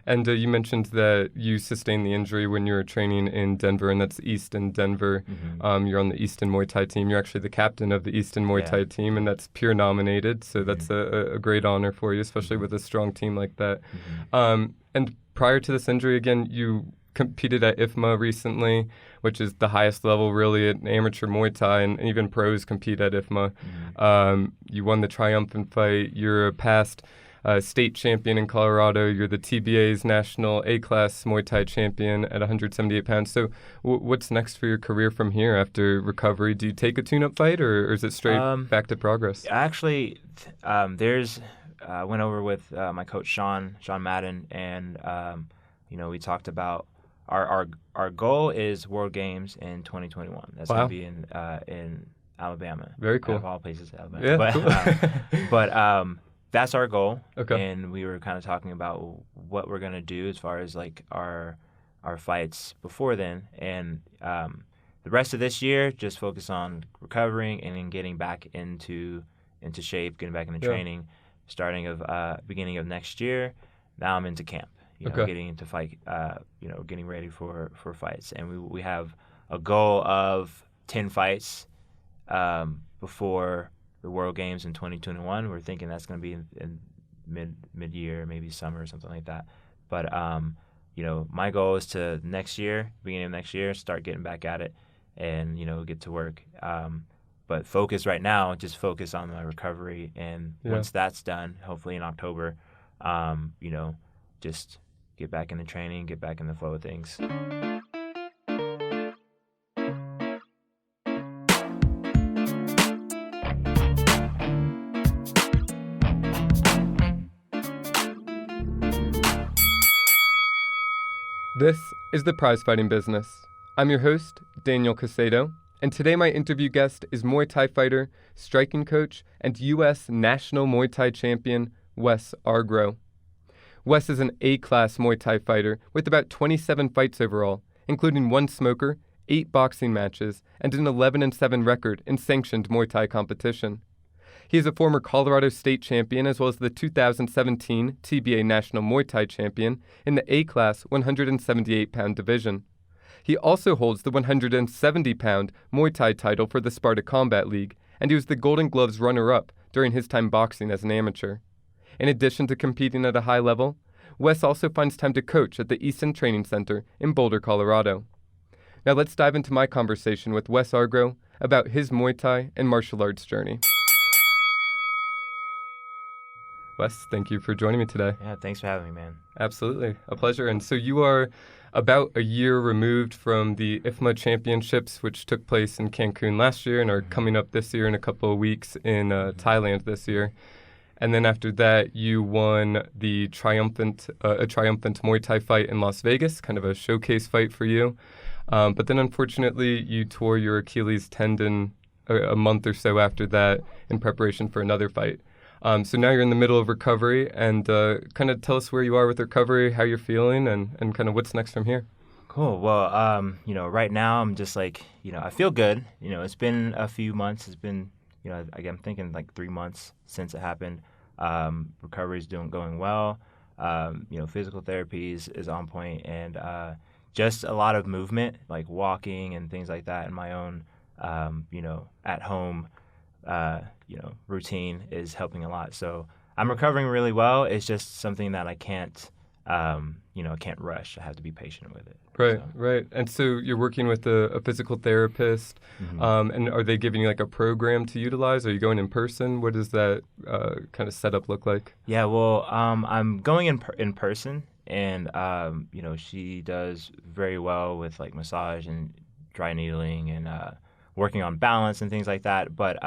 And you mentioned that you sustained the injury when you were training in Denver, and that's Easton, Denver. You're on the Easton Muay Thai team. You're actually the captain of the Easton Muay Thai team, and that's peer nominated. So that's a great honor for you, especially with a strong team like that. And prior to this injury, again, you competed at IFMA recently, which is the highest level really at amateur Muay Thai, and even pros compete at IFMA. You won the triumphant fight. You're a past state champion in Colorado. You're the TBA's national A-class Muay Thai champion at 178 pounds. So what's next for your career from here after recovery? Do you take a tune-up fight, or is it straight back to progress? Actually, I went over with my coach, Sean Madden, and we talked about our goal is World Games in 2021. That's going to be in Alabama. Very cool. Out of all places, Alabama. Yeah, but that's our goal. Okay. And we were kind of talking about what we're going to do as far as like our fights before then. And the rest of this year, just focus on recovering and then getting back into shape, getting back into training. Starting of beginning of next year, now I'm into camp. Getting into fight. Getting ready for fights. And we have a goal of 10 fights before the World Games in 2021. We're thinking that's going to be in mid-year, maybe summer or something like that. But my goal is to beginning of next year, start getting back at it, and get to work. But focus right now, just focus on my recovery, and once that's done, hopefully in October, just get back into training, get back in the flow of things. This is The Prize Fighting Business. I'm your host, Daniel Casado, and today my interview guest is Muay Thai fighter, striking coach, and U.S. National Muay Thai Champion, Wes Argrow. Wes is an A-class Muay Thai fighter with about 27 fights overall, including 1 smoker, 8 boxing matches, and an 11-7 record in sanctioned Muay Thai competition. He is a former Colorado State champion as well as the 2017 TBA National Muay Thai Champion in the A-class 178-pound division. He also holds the 170-pound Muay Thai title for the Sparta Combat League, and he was the Golden Gloves runner-up during his time boxing as an amateur. In addition to competing at a high level, Wes also finds time to coach at the Easton Training Center in Boulder, Colorado. Now let's dive into my conversation with Wes Argrow about his Muay Thai and martial arts journey. Wes, thank you for joining me today. Yeah, thanks for having me, man. Absolutely. A pleasure. And so you are about a year removed from the IFMA championships, which took place in Cancun last year and are coming up this year in a couple of weeks in Thailand this year. And then after that, you won the triumphant Muay Thai fight in Las Vegas, kind of a showcase fight for you. But then unfortunately, you tore your Achilles tendon a month or so after that in preparation for another fight. So now you're in the middle of recovery, and kind of tell us where you are with recovery, how you're feeling, and kind of what's next from here. Cool. Well, right now I'm just like, I feel good. It's been a few months. It's been, I'm thinking like 3 months since it happened. Recovery is going well. Physical therapy is on point, and just a lot of movement, like walking and things like that in my own, at home routine is helping a lot. So I'm recovering really well. It's just something that I can't, I can't rush. I have to be patient with it. Right, right. And so you're working with a physical therapist, and are they giving you like a program to utilize? Are you going in person? What does that kind of setup look like? Yeah, well, I'm going in person, and she does very well with like massage and dry needling and working on balance and things like that. But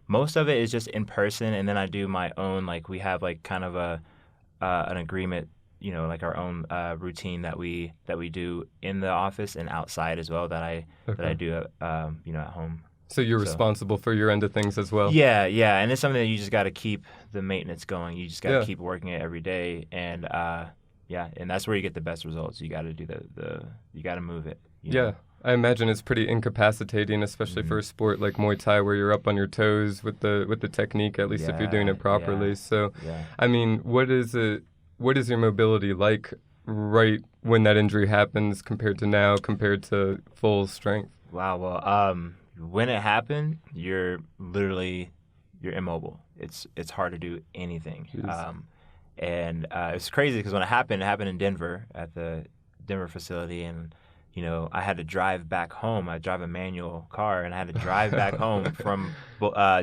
most of it is just in person, and then I do my own, like we have like kind of an agreement, like our own routine that we do in the office and outside as well that I do at home. So you're responsible for your end of things as well. Yeah, and it's something that you just got to keep the maintenance going. You just got to keep working it every day, and and that's where you get the best results. You got to do you got to move it. Yeah. I imagine it's pretty incapacitating, especially for a sport like Muay Thai, where you're up on your toes with the technique, at least if you're doing it properly. So, I mean, what is your mobility like right when that injury happens compared to now, compared to full strength? Wow. Well, when it happened, you're immobile. It's hard to do anything. And it's crazy because when it happened in Denver at the Denver facility, and I had to drive back home. I drive a manual car, and I had to drive back home from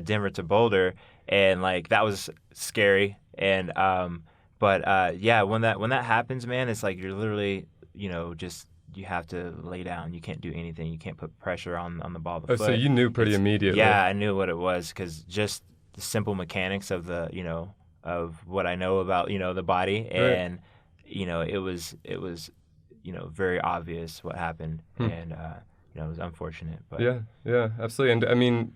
Denver to Boulder, and like that was scary. And yeah, when that happens, man, it's like you're literally just you have to lay down. You can't do anything. You can't put pressure on the ball of the foot. So you knew pretty immediately. Yeah, I knew what it was because just the simple mechanics of the of what I know about the body, and it was very obvious what happened, and it was unfortunate. But yeah, absolutely. And I mean,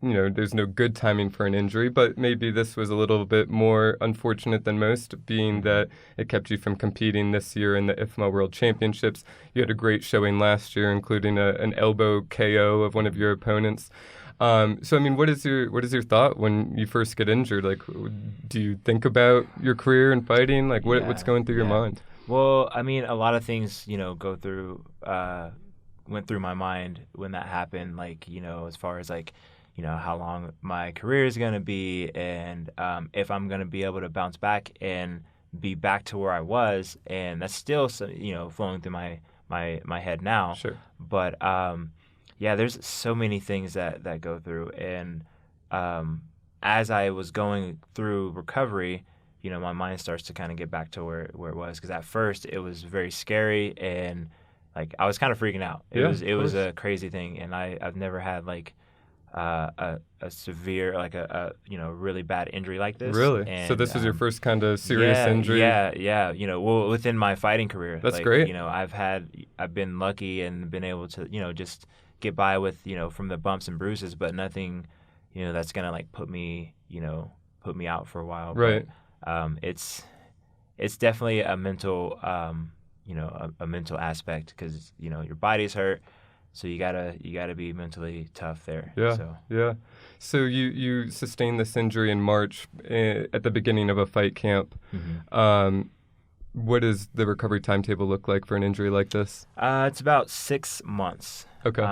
there's no good timing for an injury, but maybe this was a little bit more unfortunate than most, being that it kept you from competing this year in the IFMA World Championships. You had a great showing last year, including an elbow KO of one of your opponents. So I mean, what is your thought when you first get injured? Like, do you think about your career in fighting? Like, what's going through your mind? Well, I mean, a lot of things, went through my mind when that happened. Like, as far as like, how long my career is going to be, and if I'm going to be able to bounce back and be back to where I was. And that's still, flowing through my head now. Sure. But yeah, there's so many things that go through. And as I was going through recovery, my mind starts to kind of get back to where it was. Because at first it was very scary, and like I was kind of freaking out. It was a crazy thing, and I've never had like a severe, like a really bad injury like this. Really? And, so this was your first kind of serious injury? Yeah. Well, within my fighting career. That's great. I've been lucky and been able to, just get by with, from the bumps and bruises, but nothing, that's gonna like put me out for a while. Right. But, it's definitely a mental, a mental aspect, because your body's hurt. So you gotta be mentally tough there. Yeah. So you sustained this injury in March at the beginning of a fight camp. Mm-hmm. What does the recovery timetable look like for an injury like this? It's about 6 months. Okay.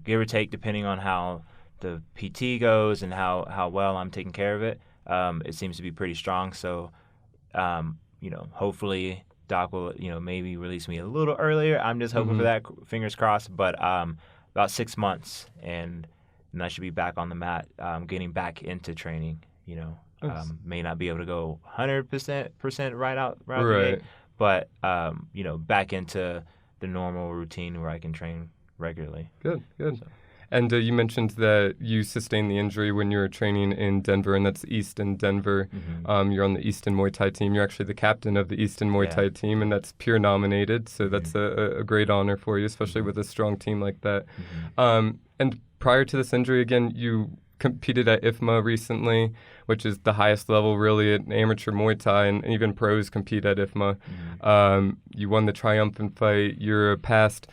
Give or take, depending on how the PT goes and how well I'm taking care of it. It seems to be pretty strong. So, hopefully Doc will, maybe release me a little earlier. I'm just hoping for that, fingers crossed. But about 6 months, and I should be back on the mat, getting back into training. Nice. May not be able to go 100% right out the gate, but back into the normal routine where I can train regularly. Good. So. And you mentioned that you sustained the injury when you were training in Denver, and that's Easton, Denver. Mm-hmm. You're on the Easton Muay Thai team. You're actually the captain of the Easton Muay Thai team, and that's peer nominated, so that's a great honor for you, especially with a strong team like that. And prior to this injury, again, you competed at IFMA recently, which is the highest level really at amateur Muay Thai, and even pros compete at IFMA. You won the triumphant fight. You're a past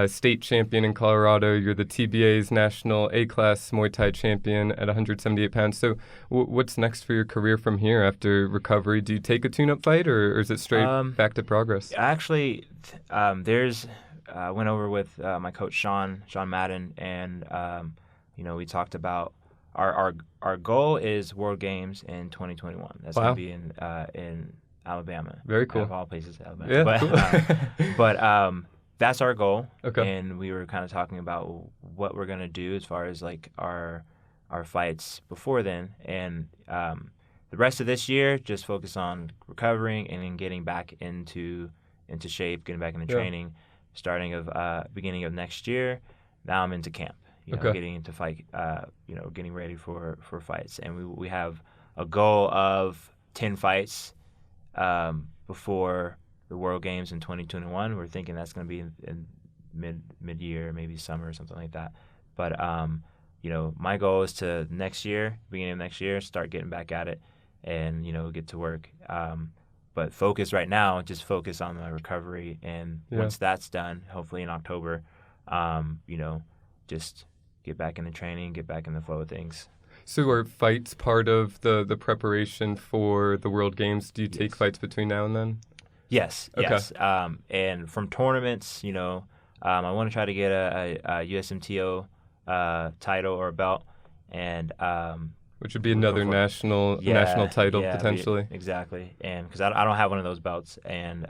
state champion in Colorado. You're the TBA's national A-class Muay Thai champion at 178 pounds. So what's next for your career from here after recovery? Do you take a tune-up fight, or is it straight back to progress? Actually, I went over with my coach, Sean Madden, and we talked about our goal is World Games in 2021. That's going to be in Alabama. Very cool. Of all places, Alabama. Yeah, cool. But that's our goal. Okay. And we were kind of talking about what we're going to do as far as like our fights before then. And the rest of this year, just focus on recovering and then getting back into shape, getting back into training. Starting of beginning of next year, now I'm into camp. Getting into fight. Getting ready for fights. And we have a goal of 10 fights before the World Games in 2021. We're thinking that's going to be in mid-year, maybe summer or something like that. But my goal is to beginning of next year, start getting back at it, and get to work. But focus right now, just focus on my recovery, and once that's done, hopefully in October, just get back into training, get back in the flow of things. So are fights part of the preparation for the World Games? Do you take fights between now and then? Yes, Okay. yes. And from tournaments, I want to try to get a USMTO title or belt, and Which would be another national title potentially. exactly. And because I don't have one of those belts, and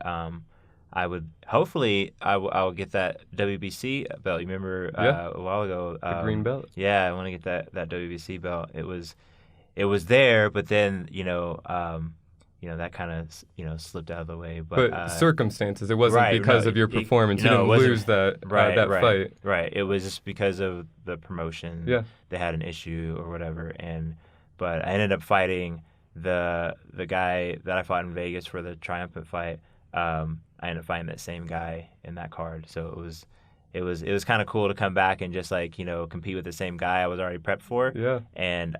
I would hopefully I'll get that WBC belt. You remember a while ago, the green belt. Yeah, I want to get that WBC belt. It was there, but then that kind of slipped out of the way. But circumstances, it wasn't because of your performance. You didn't lose that fight. Right. It was just because of the promotion. Yeah. They had an issue or whatever, but I ended up fighting the guy that I fought in Vegas for the triumphant fight. I ended up fighting that same guy in that card, so it was kind of cool to come back and just compete with the same guy I was already prepped for. Yeah. And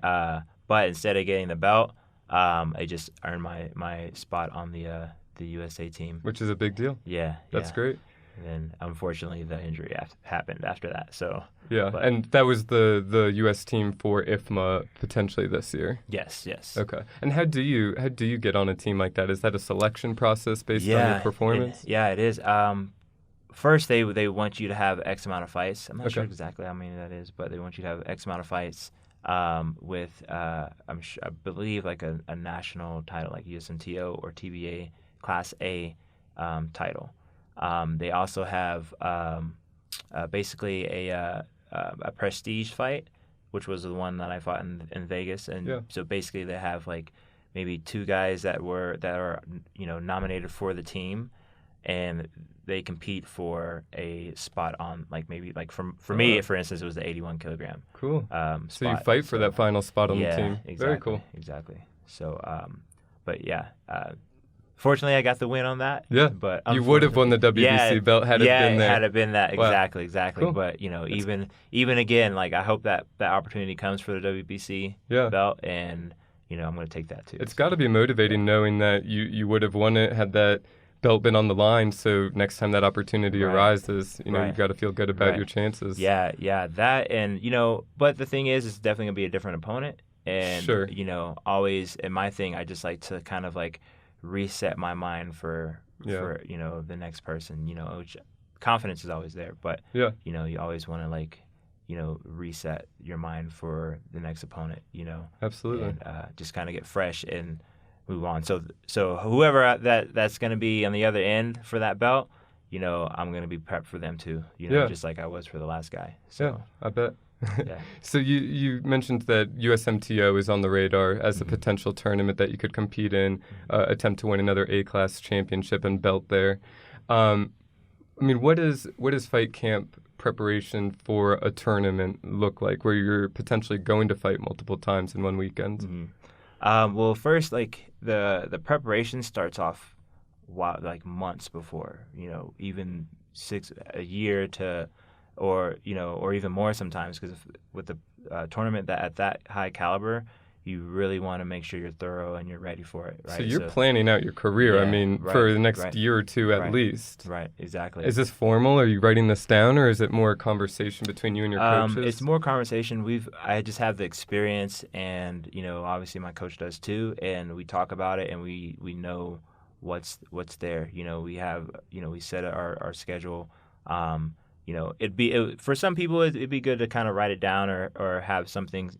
but instead of getting the belt, I just earned my spot on the USA team, which is a big deal. Yeah, that's great. And then unfortunately the injury happened after that. So yeah, and that was the U.S. team for IFMA potentially this year. Yes. Okay. And how do you get on a team like that? Is that a selection process based on your performance? It is. First, they want you to have X amount of fights. I'm not sure exactly how many that is, but they want you to have X amount of fights with I believe like a national title like USMTO or TBA Class A title. They also have basically a prestige fight, which was the one that I fought in Vegas, and so basically they have like maybe two guys that are nominated for the team, and they compete for a spot on for me, for instance, it was the 81 kilogram. Cool. Spot. So you fight for that final spot on the team. Exactly, very cool. Exactly. So, but yeah. Fortunately, I got the win on that. Yeah, but you would have won the WBC belt had it been there. Had it been that. Wow. Exactly. Cool. But even again, like I hope that opportunity comes for the WBC belt, and I'm going to take that too. It's got to be motivating knowing that you would have won it had that belt been on the line. So next time that opportunity arises, you've got to feel good about your chances. Yeah, that, and but the thing is, it's definitely going to be a different opponent, and sure. Always, and my thing, I just like to kind of like reset my mind for the next person. Which confidence is always there, but you always want to reset your mind for the next opponent. Absolutely. And just kind of get fresh and move on. So whoever that's going to be on the other end for that belt, I'm going to be prepped for them too. Just like I was for the last guy. So. Yeah, I bet. Yeah. So you mentioned that USMTO is on the radar as a potential tournament that you could compete in, attempt to win another A-class championship and belt there. What is fight camp preparation for a tournament look like, where you're potentially going to fight multiple times in one weekend? Mm-hmm. Well, first, like the preparation starts off months before, even a year to. Or even more sometimes, because with the tournament at that high caliber, you really want to make sure you're thorough and you're ready for it. Right. So you're planning out your career. For the next year or two at least. Right. Exactly. Is this formal? Are you writing this down, or is it more a conversation between you and your coaches? It's more conversation. I just have the experience, and obviously my coach does too, and we talk about it, and we know what's there. We have we set our schedule. For some people it'd be good to kind of write it down or have something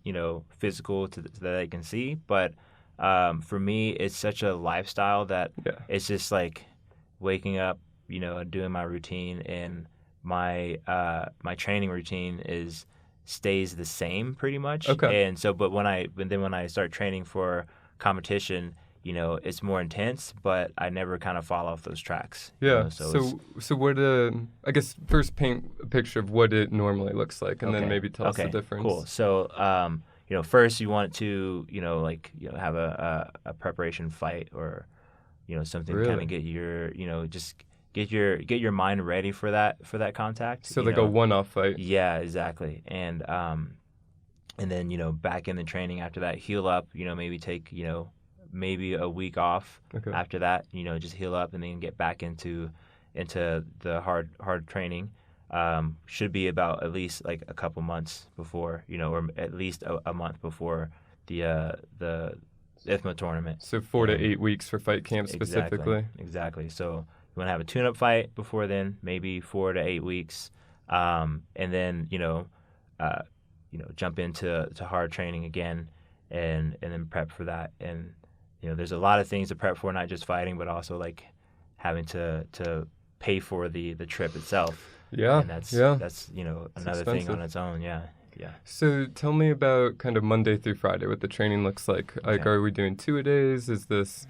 physical that they can see. But for me, it's such a lifestyle that it's just like waking up, doing my routine, and my training routine stays the same pretty much. Okay. And so, but when I start training for competition, it's more intense, but I never kind of fall off those tracks. Yeah. So what? I guess first paint a picture of what it normally looks like, and then maybe tell us the difference. Cool. So, first you want to, have a preparation fight or, something to kind of get your, just get your mind ready for that contact. So like a one-off fight. Yeah, exactly. And then back in the training after that, heal up. Maybe take maybe a week off after that, just heal up and then get back into the hard training. Should be about at least like a couple months before, or at least a month before the IFMA tournament. So 4 to 8 weeks for fight camp specifically. Exactly. So you want to have a tune-up fight before then, maybe 4 to 8 weeks, and then jump into hard training again, and then prep for that. And there's a lot of things to prep for, not just fighting, but also like having to pay for the trip itself. Yeah, and that's another thing on its own. Yeah. So tell me about kind of Monday through Friday, what the training looks like. Like, are we doing 2-a-days? Is this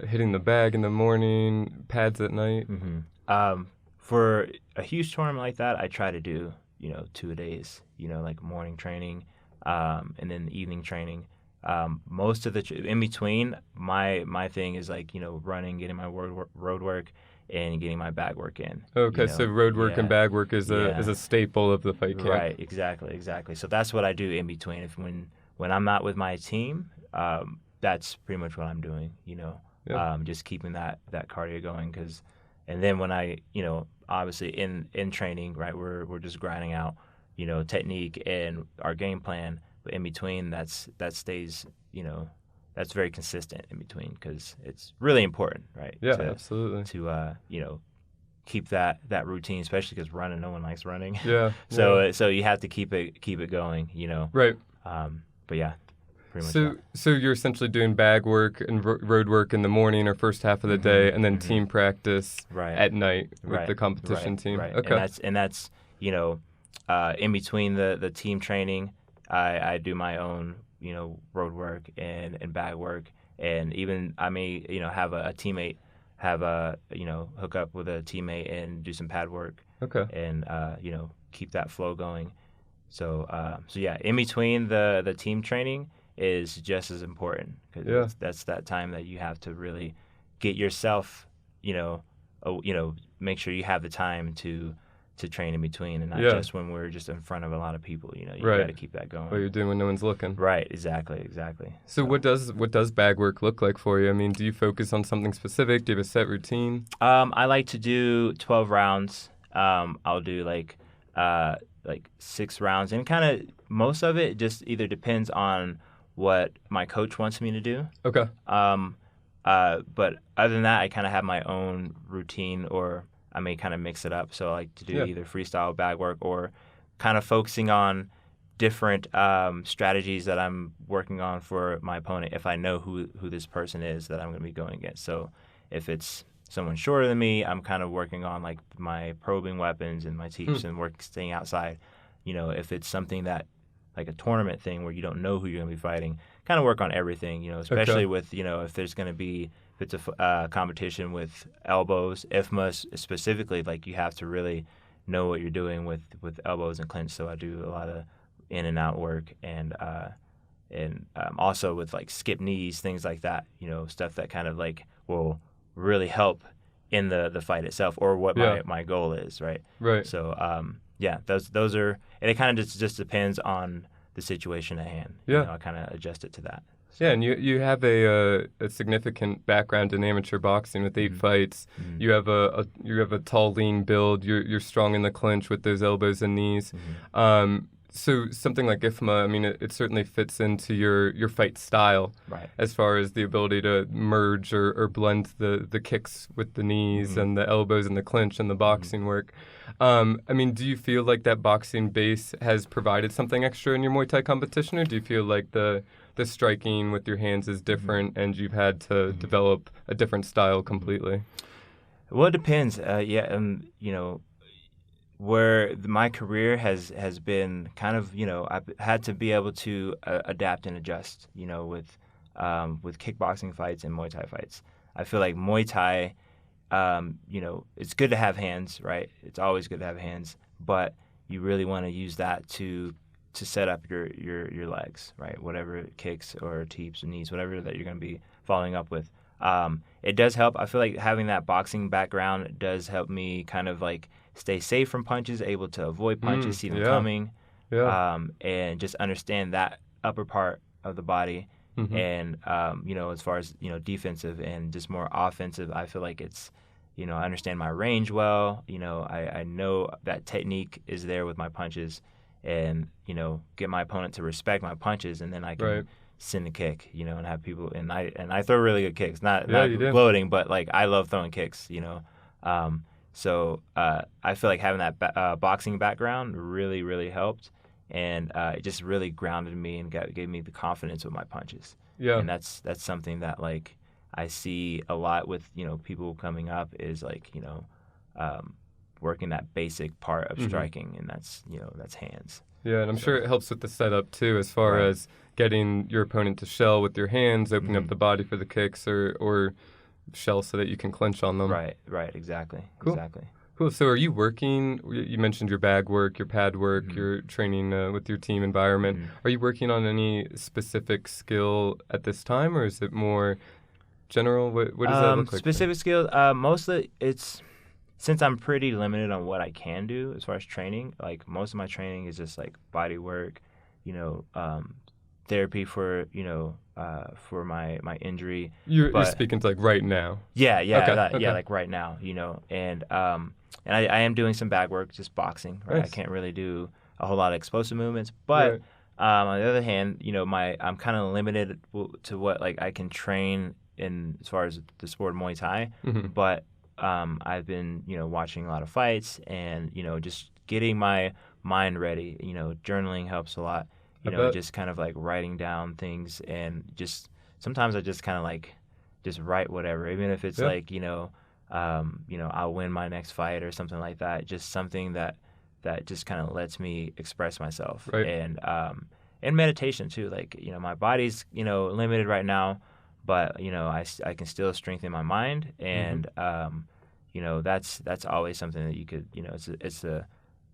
hitting the bag in the morning, pads at night? Mm-hmm. For a huge tournament like that, I try to do 2-a-days. Like morning training, and then evening training. Most of in between, my thing is like running, getting my road work, and getting my bag work in. Okay, so road work and bag work is a staple of the fight camp. Right, exactly. So that's what I do in between. When I'm not with my team, that's pretty much what I'm doing. Just keeping that cardio going. And then when I obviously in training, right, we're just grinding out technique and our game plan. But in between, that stays that's very consistent in between, because it's really important, right? Yeah, absolutely. To keep that routine, especially because no one likes running. Yeah. So you have to keep it going, Right. But yeah, pretty much. So you're essentially doing bag work and road work in the morning or first half of the day, and then team practice at night with the competition team. Right. Okay. And that's in between the team training, I do my own road work and bag work, and even I may have a teammate hook up with a teammate and do some pad work. Okay. And keep that flow going. So yeah, in between the team training is just as important, because that's that time that you have to really get yourself make sure you have the time to train in between, and not just when we're just in front of a lot of people. You got to keep that going. What you're doing when no one's looking. Right. Exactly. So what does bag work look like for you? I mean, do you focus on something specific? Do you have a set routine? I like to do 12 rounds. I'll do like 6 rounds, and kind of most of it just either depends on what my coach wants me to do. Okay. But other than that, I kind of have my own routine, or I may kind of mix it up. So I like to do either freestyle bag work, or kind of focusing on different strategies that I'm working on for my opponent, if I know who this person is that I'm going to be going against. So if it's someone shorter than me, I'm kind of working on like my probing weapons and my teeps and staying outside. If it's something that like a tournament thing where you don't know who you're going to be fighting, kind of work on everything, especially with, if there's going to be, if it's a competition with elbows, IFMA specifically, like you have to really know what you're doing with elbows and clinch. So I do a lot of in and out work, and also with like skip knees, things like that, stuff that kind of like will really help in the fight itself, or what my goal is, right? Right. So those are, and it kind of just depends on the situation at hand. I kind of adjust it to that. So. Yeah, and you have a significant background in amateur boxing with 8 fights. Mm-hmm. You have a tall, lean build. You're strong in the clinch with those elbows and knees. Mm-hmm. So something like IFMA, I mean, it certainly fits into your fight style, right, as far as the ability to merge or blend the kicks with the knees and the elbows and the clinch and the boxing work. I mean, do you feel like that boxing base has provided something extra in your Muay Thai competition, or do you feel like the striking with your hands is different and you've had to develop a different style completely? Well, it depends. Where my career has been kind of, I've had to be able to adapt and adjust, with kickboxing fights and Muay Thai fights. I feel like Muay Thai, it's good to have hands, right? It's always good to have hands, but you really want to use that to set up your legs, right? Whatever kicks or teeps or knees, whatever that you're going to be following up with. It does help. I feel like having that boxing background does help me kind of like stay safe from punches, able to avoid punches, see them coming, and just understand that upper part of the body. And, as far as, defensive and just more offensive, I feel like it's, I understand my range well. I know that technique is there with my punches, and, get my opponent to respect my punches, and then I can send a kick, and have people, and I throw really good kicks, not you do. gloating, but like I love throwing kicks, So I feel like having that boxing background really, really helped, and it just really grounded me and gave me the confidence with my punches. Yeah. And that's something that like I see a lot with people coming up is like working that basic part of striking, and that's hands. Yeah, and I'm sure it helps with the setup too, as far as getting your opponent to shell with your hands, opening up the body for the kicks, or shell so that you can clinch on them. Right, exactly. Cool. Exactly. Cool. So are you working, you mentioned your bag work, your pad work, your training with your team environment. Are you working on any specific skill at this time, or is it more general? What does that look like? Specific skills, mostly it's, since I'm pretty limited on what I can do as far as training, like most of my training is just like body work, therapy for my injury. You're speaking to like right now. Yeah, Okay. like right now, and I am doing some bag work, just boxing. Right, Nice. I can't really do a whole lot of explosive movements, but on the other hand, I'm kind of limited to what like I can train in as far as the sport of Muay Thai, but I've been watching a lot of fights and just getting my mind ready. Journaling helps a lot. Just kind of like writing down things, and just sometimes I just kind of like just write whatever, even if it's like I'll win my next fight or something like that. Just something that just kind of lets me express myself. Right. And meditation too. Like my body's limited right now, but I can still strengthen my mind, and that's always something that you could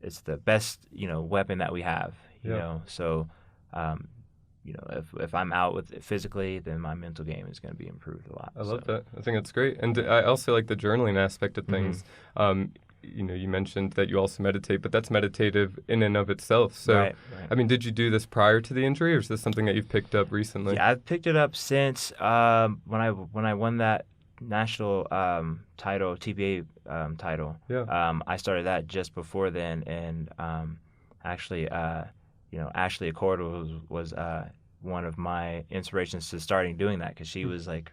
it's the best weapon that we have. So if I'm out with it physically, then my mental game is going to be improved a lot. I love that. I think that's great. And I also like the journaling aspect of things. You mentioned that you also meditate, but that's meditative in and of itself. So, right. I mean, did you do this prior to the injury, or is this something that you've picked up recently? Yeah, I've picked it up since when I won that national title, TBA title. Yeah. I started that just before then, and actually, Ashley Accord was one of my inspirations to starting doing that, because she was like,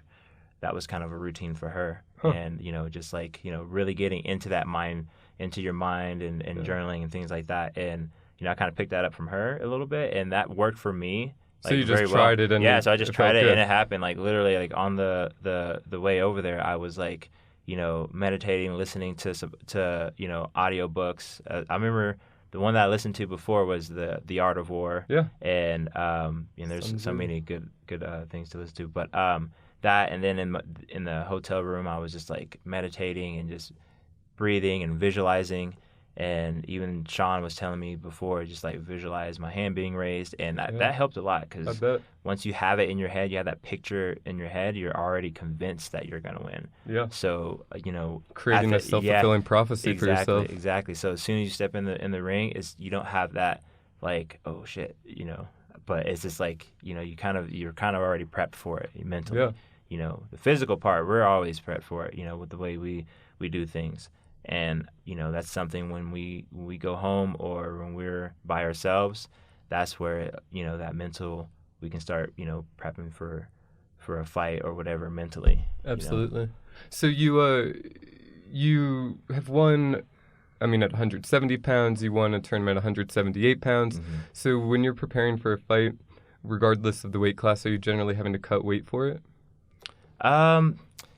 that was kind of a routine for her. And just like really getting into your mind and journaling and things like that. And I kind of picked that up from her a little bit, and that worked for me. So you just tried it, and so I just tried it, and it happened. Like literally, like on the way over there, I was like, meditating, listening to audio books. I remember the one that I listened to before was the Art of War. Yeah. And there's so many good things to listen to, but that, and then in the hotel room, I was just like meditating and just breathing and visualizing. And even Sean was telling me before, just like visualize my hand being raised, and that helped a lot, because once you have it in your head, you have that picture in your head, you're already convinced that you're gonna win. Yeah. So creating a self-fulfilling prophecy for yourself. Exactly. So as soon as you step in the ring, you don't have that like, oh shit, but it's just like you're kind of already prepped for it mentally. Yeah. The physical part, we're always prepped for it. With the way we do things. And that's something when we go home or when we're by ourselves, that's where that mental, we can start prepping for a fight or whatever mentally. Absolutely. So you have won, I mean, at 170 pounds, you won a tournament at 178 pounds. So when you're preparing for a fight, regardless of the weight class, are you generally having to cut weight for it?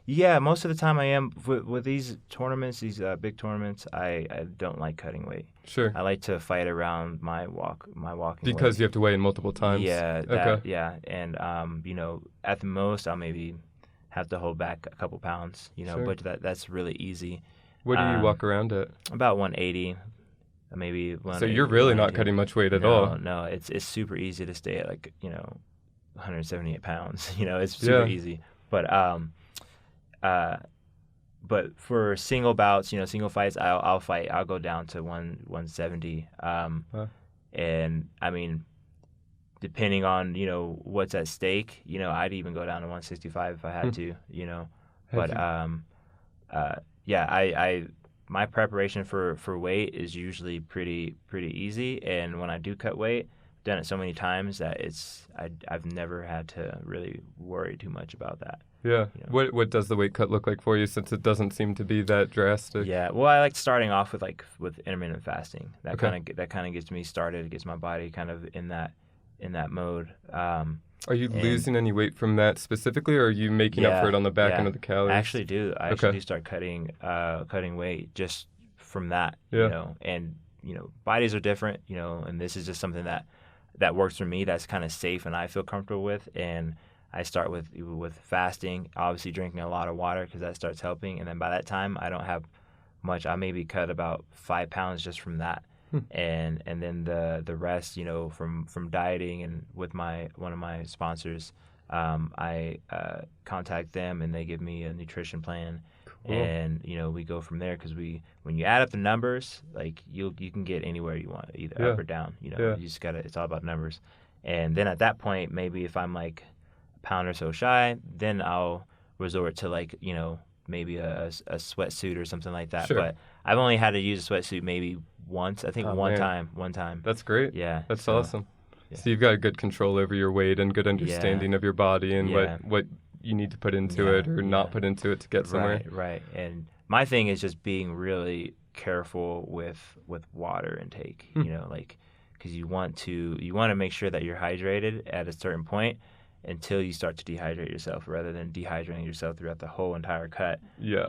Yeah, most of the time I am. With these tournaments, these big tournaments, I don't like cutting weight. Sure. I like to fight around my walking because weight. You have to weigh in multiple times. Yeah. Okay. Yeah, and at the most I'll maybe have to hold back a couple pounds. Sure. But that's really easy. What do you walk around at? About 180, maybe. So you're really not cutting much weight at all. No, it's super easy to stay at like 178 pounds. It's super easy. But for single bouts, single fights, I'll fight. I'll go down to 170. And I mean, depending on what's at stake, I'd even go down to 165 if I had to. But my preparation for weight is usually pretty easy. And when I do cut weight, done it so many times that I've never had to really worry too much about that. Yeah. You know? What does the weight cut look like for you, since it doesn't seem to be that drastic? Yeah. Well, I like starting off with intermittent fasting. That Okay. kind of gets me started, gets my body kind of in that mode. Are you losing any weight from that specifically, or are you making up for it on the back end of the calories? I actually do. I actually do start cutting weight just from that. Yeah. You know, and bodies are different. You know, and this is just something that works for me. That's kind of safe and I feel comfortable with. And I start with fasting, obviously drinking a lot of water because that starts helping. And then by that time, I don't have much. I maybe cut about 5 pounds just from that. And then the rest, from dieting and with one of my sponsors, I contact them and they give me a nutrition plan. Cool. And we go from there because when you add up the numbers, like you can get anywhere you want, either up or down. You just gotta. It's all about numbers. And then at that point, maybe if I'm like a pound or so shy, then I'll resort to maybe a sweatsuit or something like that. Sure. But I've only had to use a sweatsuit maybe once. I think one time. That's great. Yeah. That's awesome. Yeah. So you've got good control over your weight and good understanding of your body and what you need to put into it or not put into it to get somewhere. Right. And my thing is just being really careful with water intake, because you want to make sure that you're hydrated at a certain point until you start to dehydrate yourself, rather than dehydrating yourself throughout the whole entire cut. Yeah.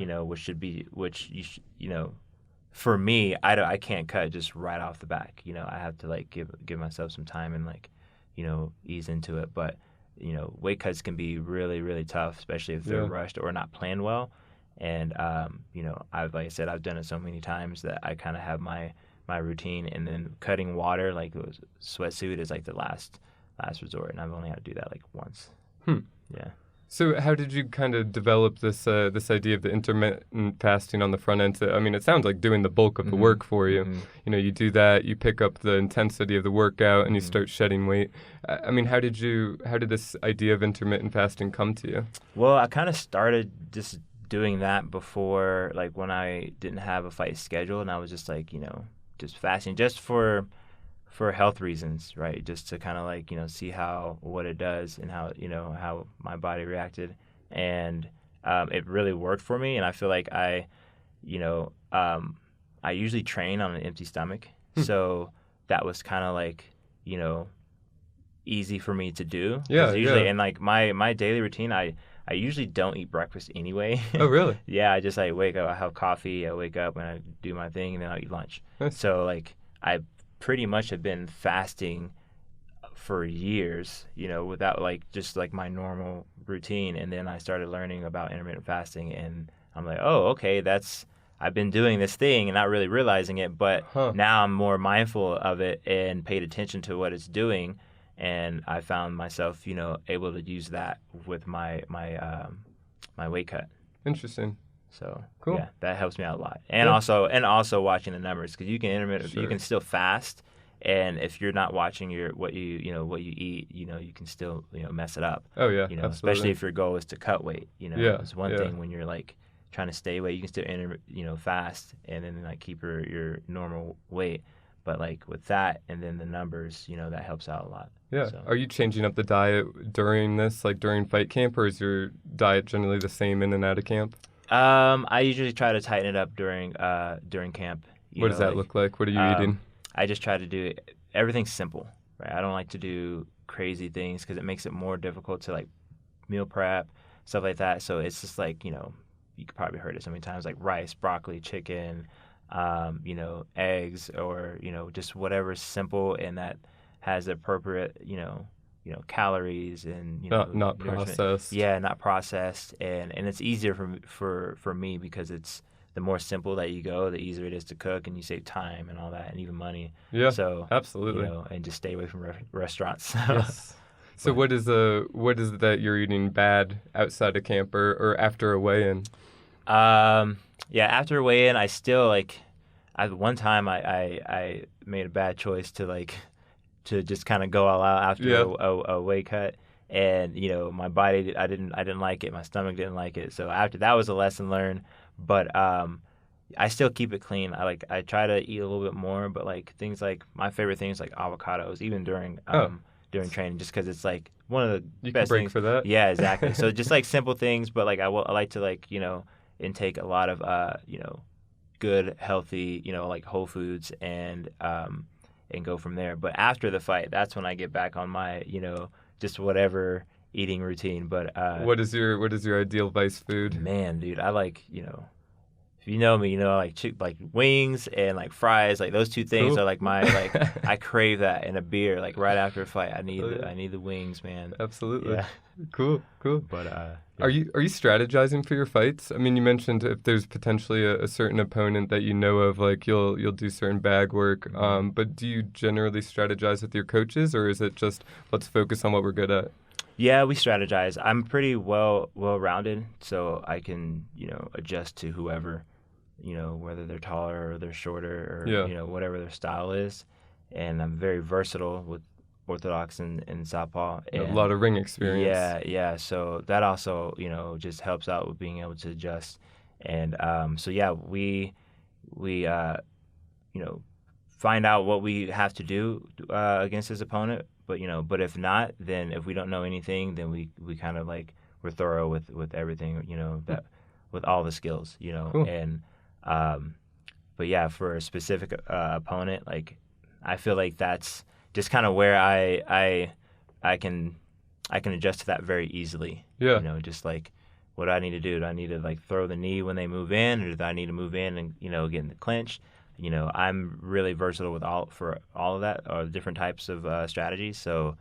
For me, I can't cut just right off the back. I have to give myself some time and ease into it. But weight cuts can be really, really tough, especially if they're rushed or not planned well. And like I said, I've done it so many times that I kind of have my routine. And then cutting water, like a sweatsuit, is like the last resort, and I've only had to do that like once. Yeah. So how did you kind of develop this idea of the intermittent fasting on the front end? I mean, it sounds like doing the bulk of the work for you. Mm-hmm. You do that, you pick up the intensity of the workout, and you start shedding weight. I mean, how did this idea of intermittent fasting come to you? Well, I kind of started just doing that before, like when I didn't have a fight schedule, and I was just just fasting just for health reasons, right? Just to kind of see what it does and how my body reacted. And it really worked for me. And I feel like I usually train on an empty stomach. So that was kind of easy for me to do. Yeah. Usually, and my daily routine, I usually don't eat breakfast anyway. Oh, really? Yeah. I just wake up, I have coffee, I wake up and I do my thing, and then I'll eat lunch. Nice. So I pretty much have been fasting for years, without just my normal routine. And then I started learning about intermittent fasting, and I'm like, oh, okay, I've been doing this thing and not really realizing it, but now I'm more mindful of it and paid attention to what it's doing. And I found myself, able to use that with my weight cut. Interesting. So cool. Yeah, that helps me out a lot, and also watching the numbers, because you can still fast, and if you're not watching what you eat, you can still mess it up. Oh yeah, especially if your goal is to cut weight. It's one thing when you're trying to stay weight, you can still fast and then keep your normal weight, but with that and then the numbers, that helps out a lot. Yeah. So. Are you changing up the diet during this, during fight camp, or is your diet generally the same in and out of camp? I usually try to tighten it up during camp. What does that look like? What are you eating? I just try to do everything simple, right? I don't like to do crazy things because it makes it more difficult to meal prep, stuff like that. So it's just you could probably heard it so many times, rice, broccoli, chicken, eggs, or just whatever's simple and that has the appropriate calories and not processed. Yeah, not processed, and it's easier for me because it's the more simple that you go, the easier it is to cook, and you save time and all that, and even money. Yeah, so absolutely. And just stay away from restaurants. Yes. So what is it that you're eating bad outside of camp or after a weigh-in? Yeah, after a weigh-in, I still one time I made a bad choice to just kind of go all out after a weight cut, and my body I didn't like it, my stomach didn't like it, so after that was a lesson learned. But I still keep it clean. I try to eat a little bit more, but like things like my favorite things like avocados, even during training, just because it's like one of the You can best break things. for that. Yeah, exactly. So just like simple things, but like I like to like intake a lot of good healthy like whole foods and go from there. But after the fight, that's when I get back on my just whatever eating routine. But What is your ideal vice food? man, dude, I like if you know me, like like wings and like fries, like those two things Cool. are like my like I crave that in a beer. Like right after a fight, I need Oh, yeah. I need the wings, man. Absolutely. Yeah. Cool. But Are you strategizing for your fights? I mean, you mentioned if there's potentially a certain opponent that you know of, like you'll do certain bag work. But do you generally strategize with your coaches, or is it just let's focus on what we're good at? Yeah, we strategize. I'm pretty well-rounded, so I can adjust to whoever, whether they're taller or they're shorter or Yeah. whatever their style is, and I'm very versatile with orthodox and southpaw. A And lot of ring experience. yeah. So that also just helps out with being able to adjust. And so yeah, we find out what we have to do against his opponent. But if not, then if we don't know anything, then we kind of like we're thorough with everything, that with all the skills, Cool. and but yeah, for a specific opponent, like I feel like that's just kind of where I can adjust to that very easily. Yeah. Just like what do I need to do? Do I need to like throw the knee when they move in, or do I need to move in and get in the clinch? I'm really versatile with all of that or different types of strategies. So,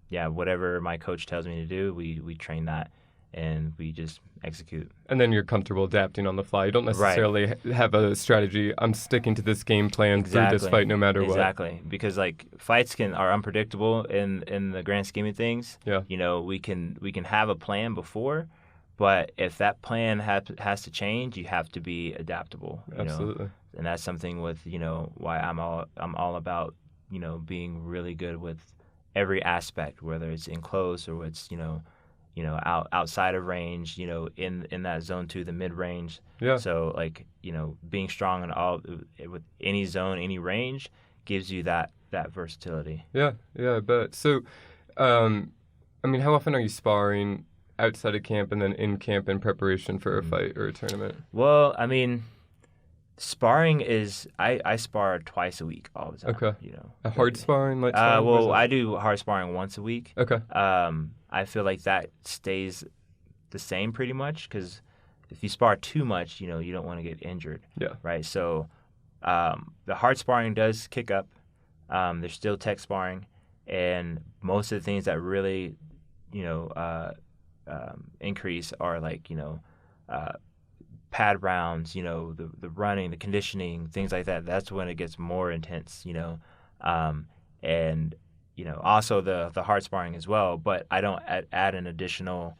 yeah, whatever my coach tells me to do, we train that and we just execute. And then you're comfortable adapting on the fly. You don't necessarily have a strategy. I'm sticking to this game plan through this fight no matter what. Exactly, because like fights are unpredictable in the grand scheme of things. Yeah. We can have a plan before, but if that plan has to change, you have to be adaptable. Absolutely. And that's something with why I'm all about being really good with every aspect, whether it's in close or it's outside of range, in that zone 2, the mid range. Yeah. So like being strong in all with any zone, any range gives you that versatility. Yeah, I bet. So, I mean, how often are you sparring outside of camp and then in camp in preparation for a fight or a tournament? Well, I mean, sparring is I spar twice a week all the time. Okay. A hard sparring, light sparring? Well, I do hard sparring once a week. Okay. I feel like that stays the same pretty much because if you spar too much, you don't want to get injured. Yeah. Right. So the hard sparring does kick up. There's still tech sparring, and most of the things that really, increase are like pad rounds, the running, the conditioning, things like that. That's when it gets more intense, and also the hard sparring as well. But I don't add an additional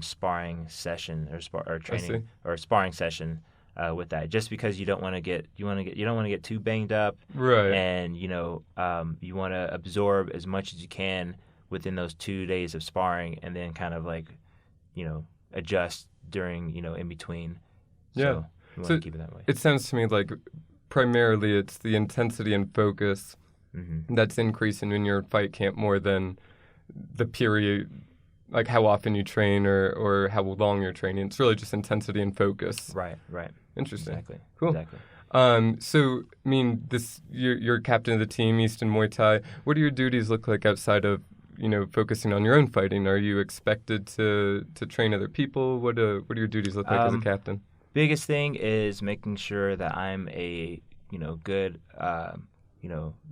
sparring session or training or sparring session with that, just because you don't want to get too banged up, right? And you want to absorb as much as you can within those 2 days of sparring, and then kind of like adjust during in between. Yeah. So you want to keep it that way. It sounds to me like primarily it's the intensity and focus that's increasing in your fight camp more than the period, like how often you train or how long you're training. It's really just intensity and focus. Right. Interesting. Exactly. Cool. Exactly. So, I mean, you're captain of the team, Easton Muay Thai. What do your duties look like outside of focusing on your own fighting? Are you expected to train other people? What do your duties look like as a captain? Biggest thing is making sure that I'm a good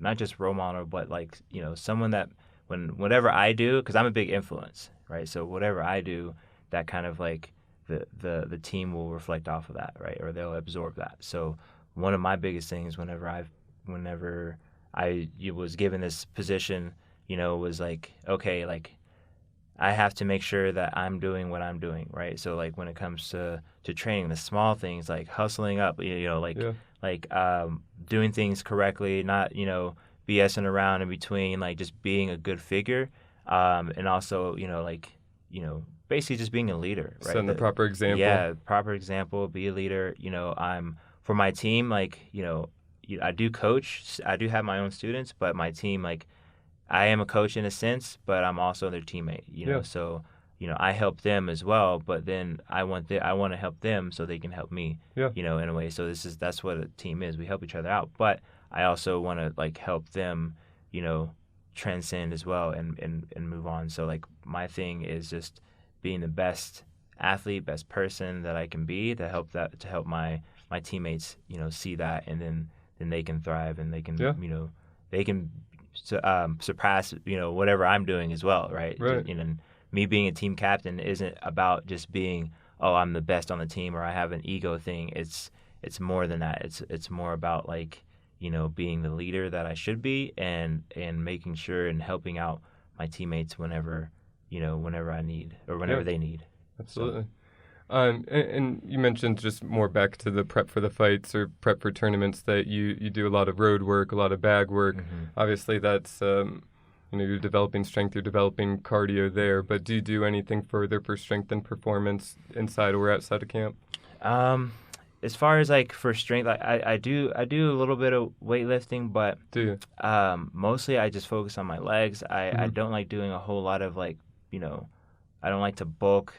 not just role model, but like someone that whatever I do, because I'm a big influence, right? So whatever I do, that kind of like the team will reflect off of that, right? Or they'll absorb that. So one of my biggest things whenever I was given this position, was like, okay, like I have to make sure that I'm doing what I'm doing, right? So like when it comes to training, the small things like hustling up, doing things correctly, not BSing around in between, like just being a good figure, and also basically just being a leader, right? Setting the proper example. Yeah, proper example, be a leader. I'm for my team, like, I do coach. I do have my own students, but my team, like, I am a coach in a sense, but I'm also their teammate, Yeah. So, I help them as well, but then I want to help them so they can help me, Yeah. In a way. So that's what a team is. We help each other out, but I also want to like help them, transcend as well and move on. So like my thing is just being the best athlete, best person that I can be to help my teammates, see that, and then they can thrive and they can, Yeah. they can surpass, whatever I'm doing as well, right? Right. And me being a team captain isn't about just being, oh, I'm the best on the team or I have an ego thing. It's more than that. It's more about like, being the leader that I should be and making sure and helping out my teammates whenever I need or whenever they need. Absolutely. And you mentioned just more back to the prep for the fights or prep for tournaments that you do a lot of road work, a lot of bag work. Mm-hmm. Obviously, that's you're developing strength, you're developing cardio there. But do you do anything further for strength and performance inside or outside of camp? As far as like for strength, I do a little bit of weightlifting, but Do you? mostly I just focus on my legs. I don't like doing a whole lot of like, I don't like to bulk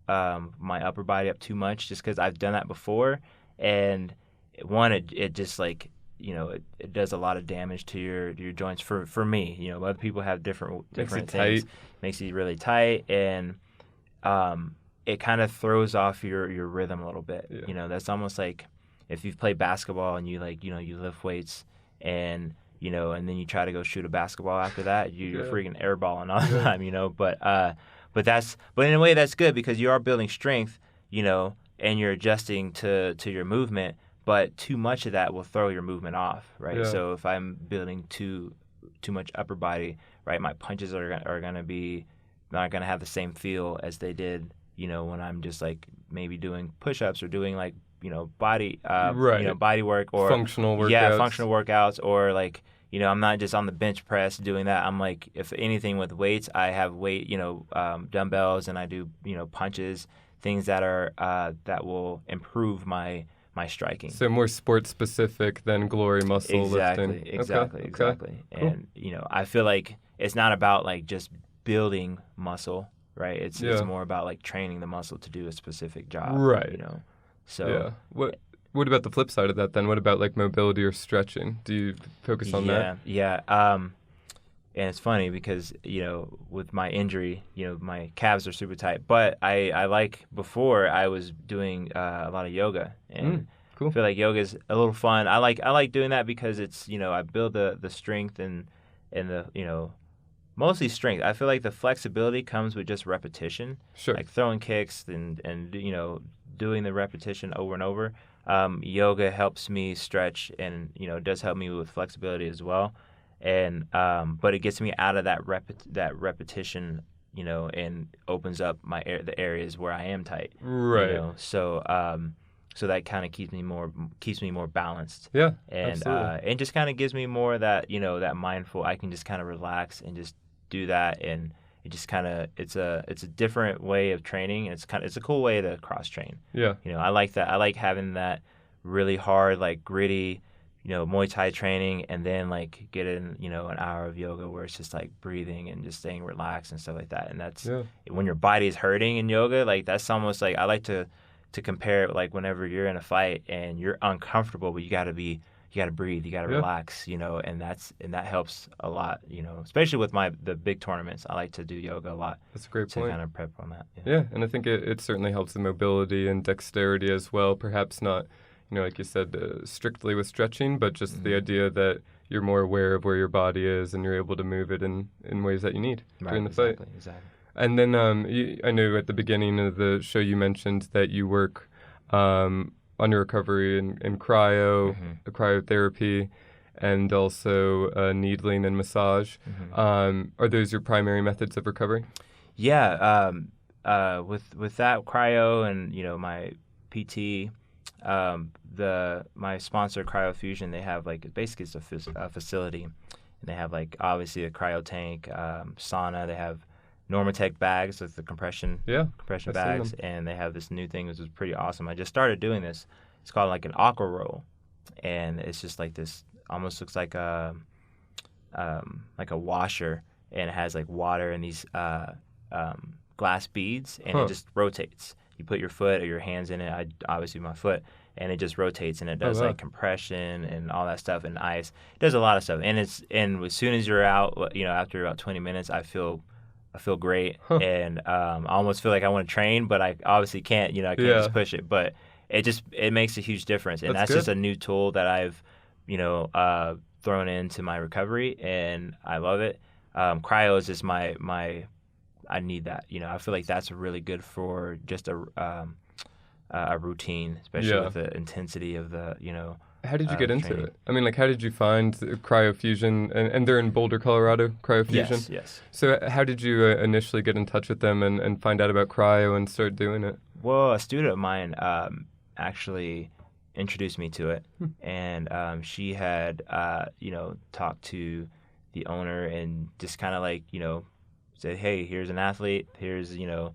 my upper body up too much just because I've done that before, and it just like it does a lot of damage to your joints for me. Other people have different Makes it things. tight. Makes you really tight, and it kind of throws off your rhythm a little bit. Yeah. That's almost like if you've played basketball and you like you lift weights and and then you try to go shoot a basketball after that, you're freaking airballing all the time. But in a way that's good because you are building strength, and you're adjusting to your movement. But too much of that will throw your movement off, right? Yeah. So if I'm building too much upper body, right, my punches are gonna be not gonna have the same feel as they did, when I'm just like maybe doing push-ups or doing like body Right. body work or Functional workouts. Yeah, functional workouts or like I'm not just on the bench press doing that. I'm like, if anything with weights, I have weight, dumbbells, and I do, punches, things that are that will improve my striking. So more sport specific than glory muscle lifting. Exactly. Cool. And I feel like it's not about like just building muscle, right? It's more about like training the muscle to do a specific job, right? So yeah. What about the flip side of that then? What about like mobility or stretching? Do you focus on that? Yeah. And it's funny because, with my injury, my calves are super tight. But I like before I was doing a lot of yoga. And cool. I feel like yoga is a little fun. I like doing that because it's, I build the strength and the, mostly strength. I feel like the flexibility comes with just repetition. Sure. Like throwing kicks and doing the repetition over and over. Yoga helps me stretch and, does help me with flexibility as well. And but it gets me out of that repetition, and opens up the areas where I am tight. Right. So that kind of keeps me more balanced. Yeah. And absolutely. and just kind of gives me more of that, that mindful. I can just kind of relax and just do that, and it just kind of it's a different way of training. It's a cool way to cross train. Yeah. I like that. I like having that really hard, like gritty, Muay Thai training, and then like get in, an hour of yoga where it's just like breathing and just staying relaxed and stuff like that. And that's when your body is hurting in yoga, like that's almost like I like to compare it like whenever you're in a fight and you're uncomfortable, but you got to breathe, you got to relax, and that helps a lot, especially with the big tournaments. I like to do yoga a lot. That's a great to point. kind of prep on that. Yeah, and I think it certainly helps the mobility and dexterity as well. Perhaps not, like you said, strictly with stretching, but just the idea that you're more aware of where your body is and you're able to move it in ways that you need during the fight. Exactly. And then I know at the beginning of the show you mentioned that you work on your recovery in cryo, cryotherapy, and also needling and massage. Are those your primary methods of recovery? Yeah. With that cryo and my PT, my sponsor Cryofusion, they have like basically it's a facility, and they have like obviously a cryo tank, sauna. They have Normatec bags with the compression I've bags, and they have this new thing which is pretty awesome. I just started doing this. It's called like an aqua roll, and it's just like this. Almost looks like a washer, and it has like water and these glass beads, and it just rotates. You put your foot or your hands in it. Obviously my foot, and it just rotates, and it does like compression and all that stuff and ice. It does a lot of stuff, and as soon as you're out, after about 20 minutes, I feel great, and I almost feel like I want to train, but I obviously can't. I can't just push it, but it makes a huge difference, and that's just a new tool that I've thrown into my recovery, and I love it. Cryo is just my I need that. I feel like that's really good for just a routine, especially with the intensity of the, How did you get into training. it? I mean, like, how did you find cryofusion? And they're in Boulder, Colorado, cryofusion? Yes. So how did you initially get in touch with them and find out about cryo and start doing it? Well, a student of mine actually introduced me to it, and she had, talked to the owner and just kind of like, said, hey, here's an athlete, here's, here's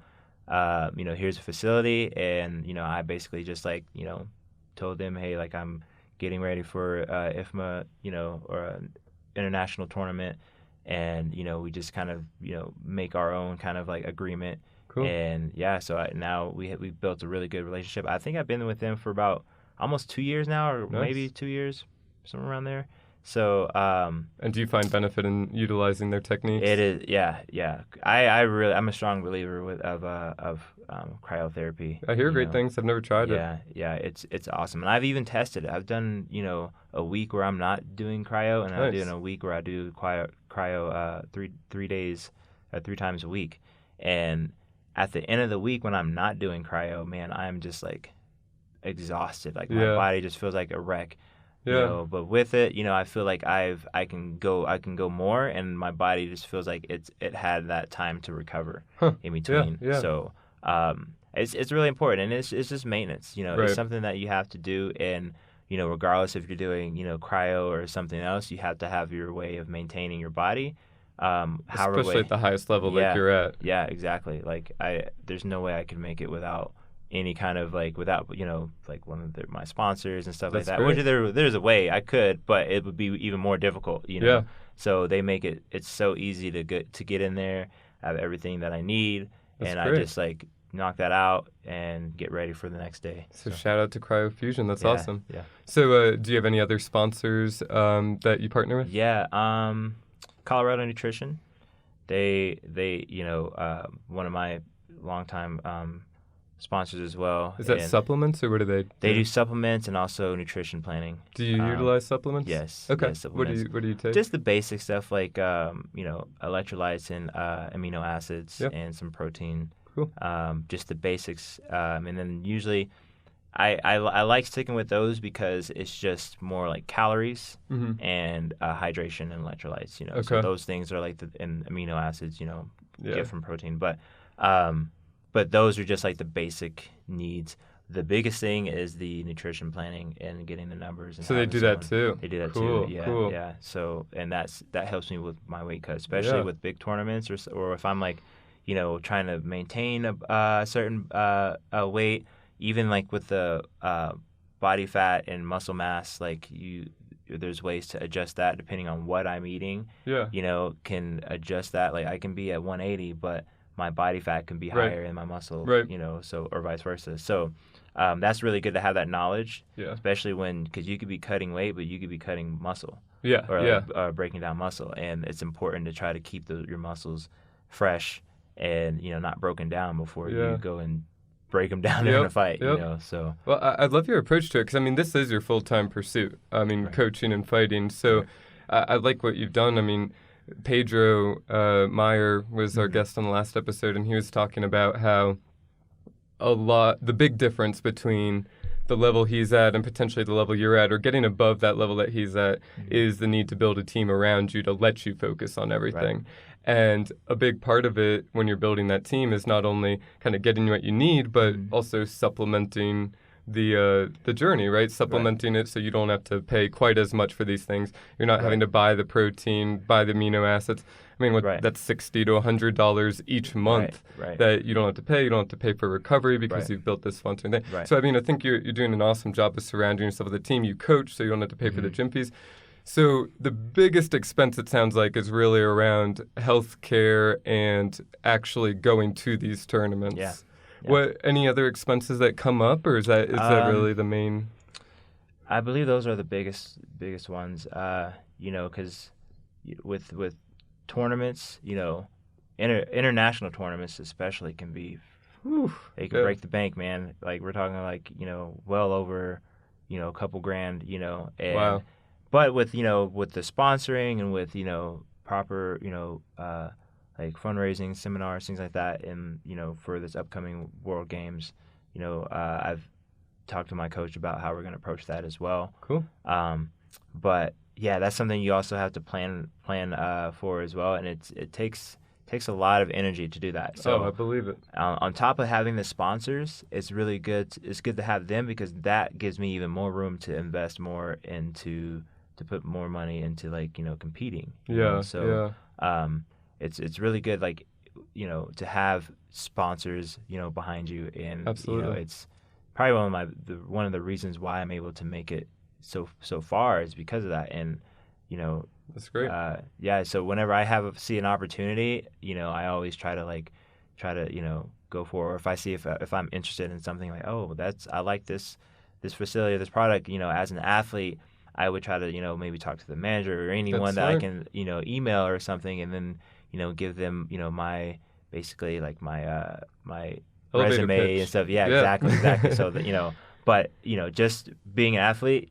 a facility, and, I basically just like, told them, hey, like I'm getting ready for IFMA, or an international tournament, and, we just kind of, make our own kind of like agreement. Cool. And so now we've built a really good relationship. I think I've been with them for about almost 2 years now, or maybe 2 years, somewhere around there. So, and do you find benefit in utilizing their techniques? It is, yeah. I'm a strong believer of cryotherapy. I hear great things. I've never tried it. Yeah, it's awesome, and I've even tested it. I've done a week where I'm not doing cryo, and I'm doing a week where I do cryo 3 days, 3 times a week, and at the end of the week when I'm not doing cryo, man, I'm just like exhausted. Like my body just feels like a wreck. But with it, I feel like I can go more, and my body just feels like it had that time to recover in between. So it's really important, and it's just maintenance. It's something that you have to do, and regardless if you're doing cryo or something else, you have to have your way of maintaining your body. Especially at the highest level like you're at. Yeah, exactly. Like there's no way I could make it without any kind of without like one of my sponsors and stuff like that. Which there's a way I could, but it would be even more difficult. So they make it's so easy to get in there, have everything that I need, and I just like knock that out and get ready for the next day. So shout out to cryofusion. That's awesome. Yeah. So do you have any other sponsors that you partner with? Yeah. Colorado Nutrition. They one of my longtime sponsors as well. Is that supplements, or what do they do? They do supplements and also nutrition planning. Do you utilize supplements? Yes. Okay. Yes, what do you take? Just the basic stuff like electrolytes and amino acids and some protein. Cool. Just the basics, and then usually I like sticking with those because it's just more like calories and hydration and electrolytes. So those things are like and amino acids. Get from protein, but those are just like the basic needs. The biggest thing is the nutrition planning and getting the numbers. And so they do that too. They do that too. Yeah, cool. Yeah. So that helps me with my weight cut, especially with big tournaments or if I'm like, trying to maintain a certain weight, even like with the body fat and muscle mass, like there's ways to adjust that depending on what I'm eating. Yeah. Can adjust that. Like I can be at 180, but my body fat can be higher than my muscle, so or vice versa. So that's really good to have that knowledge, especially because you could be cutting weight, but you could be cutting muscle, or breaking down muscle, and it's important to try to keep your muscles fresh and not broken down before you go and break them down in a fight. So well, I love your approach to it because I mean this is your full-time pursuit. I mean coaching and fighting. So I like what you've done. I mean, Pedro Meyer was our guest on the last episode, and he was talking about how the big difference between the level he's at and potentially the level you're at, or getting above that level that he's at, is the need to build a team around you to let you focus on everything. And a big part of it when you're building that team is not only kind of getting what you need, but also supplementing the journey, right? Supplementing it so you don't have to pay quite as much for these things. You're not having to buy the protein, buy the amino acids. I mean, Right. that's $60 to $100 each month Right. that you don't have to pay. You don't have to pay for recovery because Right. you've built this sponsoring thing. Right. So, I mean, I think you're doing an awesome job of surrounding yourself with a team. You coach, so you don't have to pay for the gym fees. So the biggest expense, it sounds like, is really around healthcare and actually going to these tournaments. Yeah. What any other expenses that come up, or is that really the main? I believe those are the biggest ones. Because with tournaments, international tournaments especially can be, they can break the bank, man. Like we're talking like well over, a couple grand, and Wow. but with with the sponsoring and with proper like fundraising seminars, things like that, and for this upcoming World Games, I've talked to my coach about how we're going to approach that as well. Cool. But yeah, that's something you also have to plan for as well, and it takes a lot of energy to do that. So I believe it. on top of having the sponsors, it's really good. It's good to have them because that gives me even more room to invest more into to put more money into like competing. So it's really good like to have sponsors behind you, and Absolutely. it's probably one of the reasons why I'm able to make it so far is because of that. And that's great. So whenever I see an opportunity, I always try to go for it. Or if I see if I'm interested in something like, oh, I like this facility or this product, as an athlete, I would try to maybe talk to the manager or anyone that I can email or something, and then give them my basically like my my Elevator resume pitch. and stuff. Yeah, exactly. So that but just being an athlete,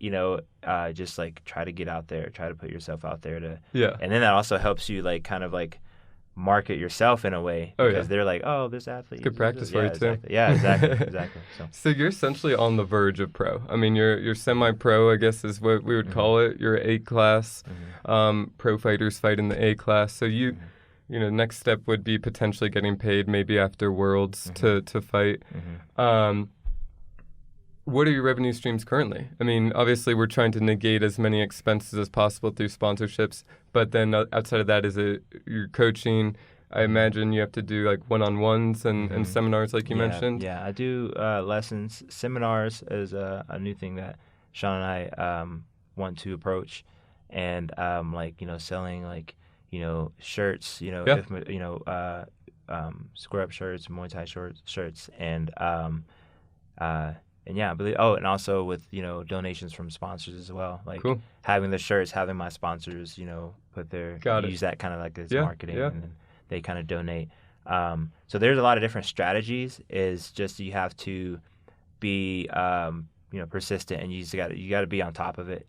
just like try to get out there, try to put yourself out there and then that also helps you like kind of like market yourself in a way because they're like, oh, this athlete. Good practice for you too. Yeah, exactly. So you're essentially on the verge of pro. I mean, you're semi-pro, I guess is what we would call it. You're A class. Pro fighters fight in the A class. So next step would be potentially getting paid maybe after Worlds to fight. What are your revenue streams currently? I mean, obviously we're trying to negate as many expenses as possible through sponsorships, but then outside of that, is it your coaching? I imagine you have to do like one-on-ones and seminars like you mentioned. Yeah, I do lessons. Seminars is a new thing that Sean and I want to approach, and selling like shirts, square up shirts, Muay Thai shirts, and yeah, I believe. Oh, and also with donations from sponsors as well. Like having the shirts, having my sponsors, put their use that kind of like as marketing, and then they kind of donate. So there's a lot of different strategies. Is just you have to be persistent, and you got to be on top of it.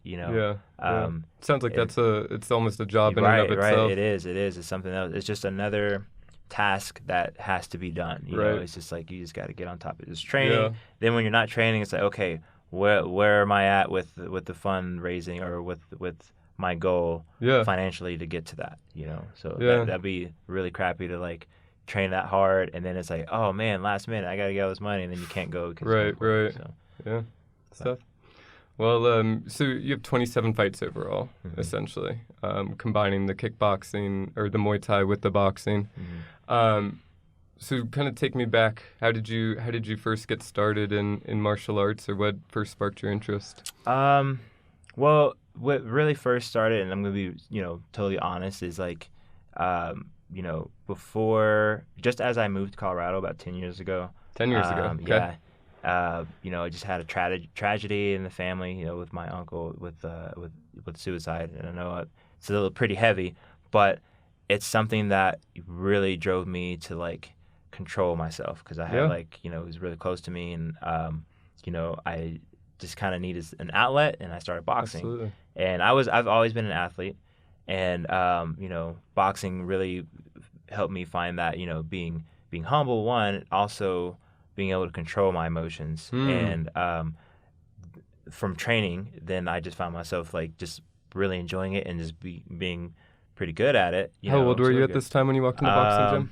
Sounds like it's almost a job in and of itself. Right. It is. It's something else. It's just another task that has to be done. It's just like you just got to get on top of it. It's training. Then when you're not training, it's like, okay, where am I at with the fundraising or with my goal financially to get to that? So that'd be really crappy to like train that hard, and then it's like, oh man, last minute I got to get all this money, and then you can't go. Right. So. Stuff. Well, so you have 27 fights overall, essentially, combining the kickboxing or the Muay Thai with the boxing. So kind of take me back. How did you first get started in martial arts, or what first sparked your interest? Well, what really first started, and I'm gonna be totally honest, is like before, just as I moved to Colorado about 10 years ago. 10 years ago. Okay. Yeah. I just had a tragedy in the family, with my uncle with suicide, and I know it's a little pretty heavy, but it's something that really drove me to like control myself because I had it was really close to me, and I just kind of needed an outlet, and I started boxing. Absolutely. And I've always been an athlete, and boxing really helped me find that being humble, one, also being able to control my emotions. And from training, then I just found myself like just really enjoying it and just being pretty good at it. How old were you at this time when you walked in the boxing gym?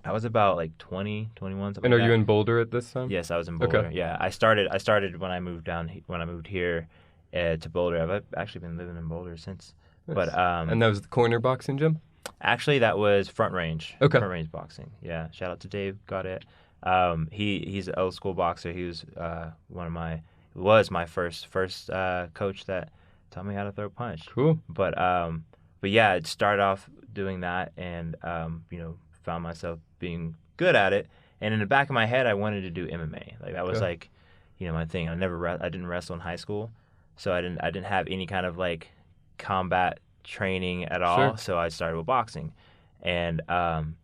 I was about like 20, 21, something And like are you in Boulder at this time? Yes, I was in Boulder. Okay. Yeah, I started when I moved here to Boulder. I've actually been living in Boulder since. Nice. But and that was the corner boxing gym? Actually, that was Front Range. Okay. Front Range boxing. Yeah. Shout out to Dave. Got it. He's an old school boxer. He was was my first coach that taught me how to throw a punch. Cool. But yeah, it started off doing that, and found myself being good at it. And in the back of my head, I wanted to do MMA. Like that was like, my thing. I didn't wrestle in high school, so I didn't have any kind of like combat training at all. Sure. So I started with boxing, and then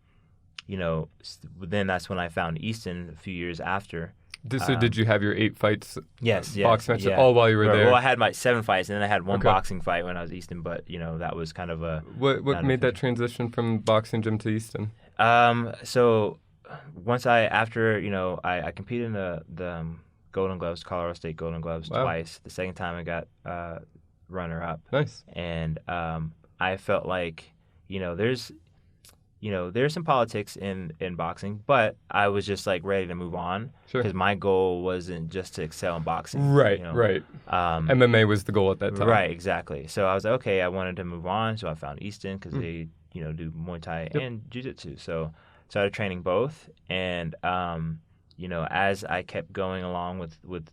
that's when I found Easton a few years after. So did you have your 8 fights? Yes. Box matches all while you were there? Well, I had my 7 fights, and then I had one boxing fight when I was Easton. But that was kind of a. What made that transition from boxing gym to Easton? So once I competed in the Golden Gloves, Colorado State Golden Gloves twice. The second time I got runner up. Nice. And I felt like there's some politics in boxing, but I was just like ready to move on because my goal wasn't just to excel in boxing. Right. MMA was the goal at that time. Right, exactly. So I was like, okay, I wanted to move on, so I found Easton because they do Muay Thai and Jiu-Jitsu. So started training both, and as I kept going along with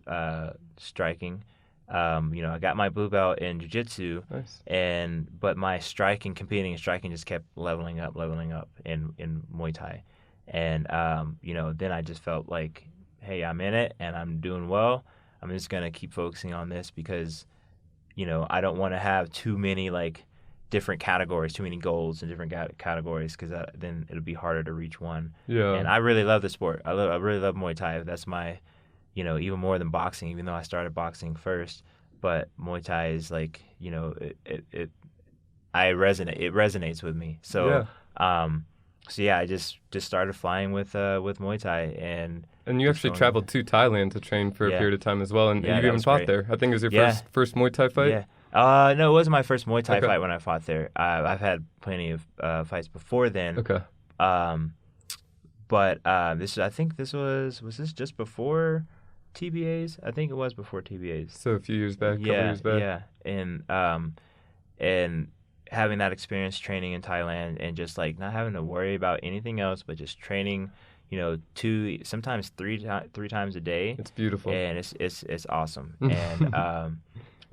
striking. I got my blue belt in jiu-jitsu, but my competing in striking just kept leveling up in Muay Thai. And, then I just felt like, hey, I'm in it and I'm doing well. I'm just going to keep focusing on this because, I don't want to have too many like different categories, too many goals in different categories because then it'll be harder to reach one. Yeah. And I really love the sport. I really love Muay Thai. That's my... even more than boxing, even though I started boxing first. But Muay Thai is like, it resonates with me. So, I just started flying with Muay Thai, and you actually traveled to Thailand to train for a period of time as well, and you even fought there. I think it was your first Muay Thai fight. Yeah. No, it wasn't my first Muay Thai fight when I fought there. I've had plenty of fights before then. Okay. But this was this just before TBAs? I think it was before TBAs. So a few years back, couple years back. Yeah. And having that experience training in Thailand and just like not having to worry about anything else, but just training, 2, sometimes 3 times a day. It's beautiful. And it's awesome.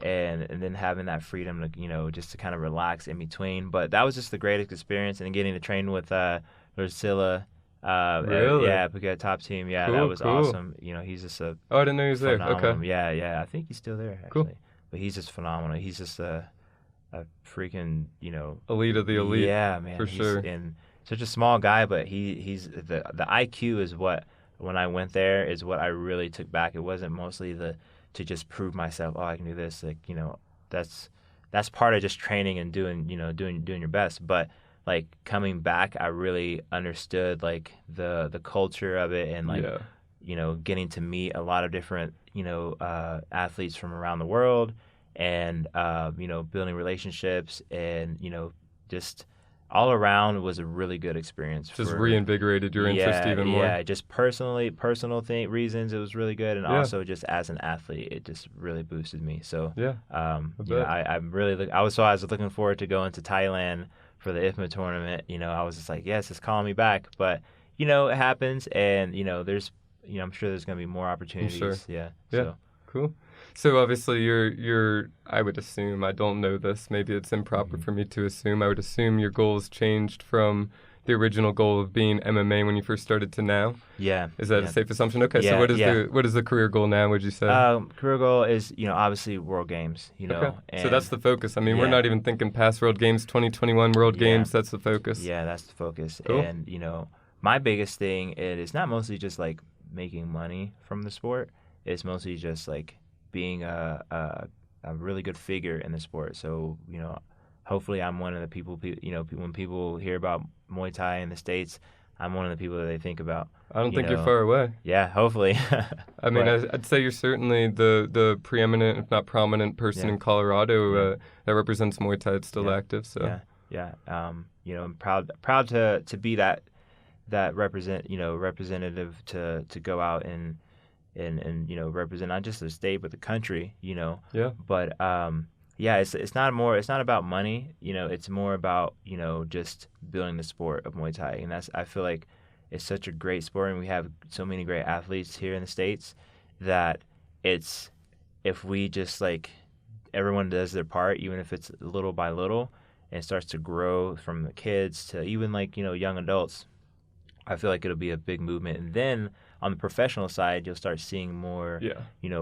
And then having that freedom to, just to kind of relax in between. But that was just the greatest experience, and getting to train with Lucilla. Really? Yeah, we got top team. Yeah, that was awesome. He's just a. Oh, I didn't know he was there. Okay. Yeah. I think he's still there actually. Cool. But he's just phenomenal. He's just a freaking elite of the elite. Yeah, man. For sure. And such a small guy, but he's the IQ is what when I went there is what I really took back. It wasn't mostly to just prove myself. Oh, I can do this. Like that's part of just training and doing your best, but. Like coming back, I really understood like the culture of it, and like getting to meet a lot of different athletes from around the world, and building relationships, and just all around was a really good experience. Just reinvigorated your interest even more. Yeah, just personal reasons it was really good, and also just as an athlete, it just really boosted me. So I'm really I was looking forward to going to Thailand for the IFMA tournament. I was just like, yes, it's calling me back. But, it happens, and, there's, I'm sure there's going to be more opportunities. Sure. Yeah. So. Cool. So obviously you're, I would assume, I don't know this, maybe it's improper for me to assume, I would assume your goals changed from the original goal of being MMA when you first started to now? Yeah. Is that a safe assumption? Okay, so what is the career goal now, would you say? Career goal is, obviously World Games, Okay. So that's the focus. I mean, we're not even thinking past World Games, 2021 World Games, that's the focus. Yeah, that's the focus. Cool. And, my biggest thing is not mostly just like making money from the sport. It's mostly just like being a really good figure in the sport. So, hopefully I'm one of the people, when people hear about Muay Thai in the States, I'm one of the people that they think about. I don't think you're far away. Yeah, hopefully. I mean, I'd say you're certainly the preeminent, if not prominent person in Colorado that represents Muay Thai. It's still active. So I'm proud to be that representative to go out and represent not just the state but the country. Yeah. But it's not about money, it's more about, just building the sport of Muay Thai. And I feel like it's such a great sport, and we have so many great athletes here in the States that if we just like everyone does their part, even if it's little by little, and it starts to grow from the kids to even like, young adults, I feel like it'll be a big movement. And then on the professional side, you'll start seeing more,